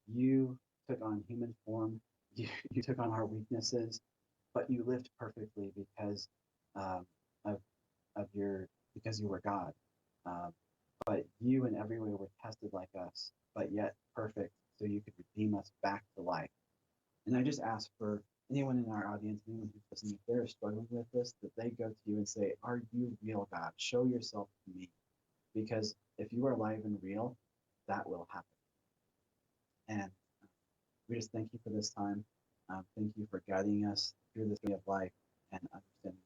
you took on human form, you took on our weaknesses, but you lived perfectly because because you were God. But you in every way were tested like us, but yet perfect, so you could redeem us back to life. And I just ask for anyone in our audience, anyone who's listening, if they're struggling with this, that they go to you and say, are you real, God? Show yourself to me. Because if you are alive and real, that will happen. And we just thank you for this time. Thank you for guiding us through this way of life and understanding.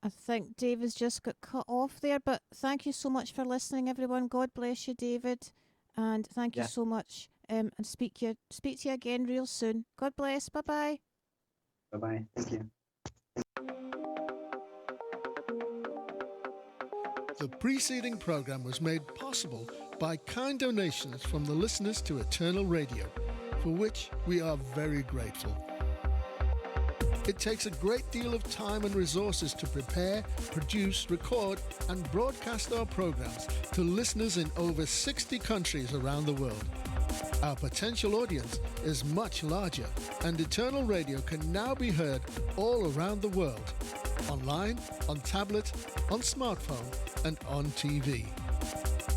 I think David's just got cut off there, but thank you so much for listening, everyone. God bless you, David, and thank you so much. And speak to you again real soon. God bless. Bye bye. Bye bye. Thank you. The preceding program was made possible by kind donations from the listeners to Eternal Radio, for which we are very grateful. It takes a great deal of time and resources to prepare, produce, record, and broadcast our programs to listeners in over 60 countries around the world. Our potential audience is much larger, and Eternal Radio can now be heard all around the world, online, on tablet, on smartphone, and on TV.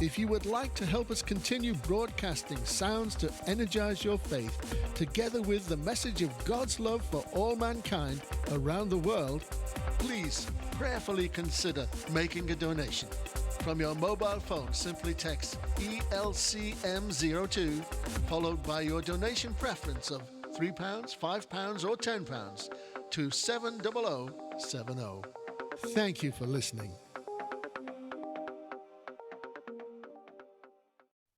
If you would like to help us continue broadcasting sounds to energize your faith, together with the message of God's love for all mankind around the world, please prayerfully consider making a donation. From your mobile phone, simply text ELCM02, followed by your donation preference of £3, £5 or £10 to 70070. Thank you for listening.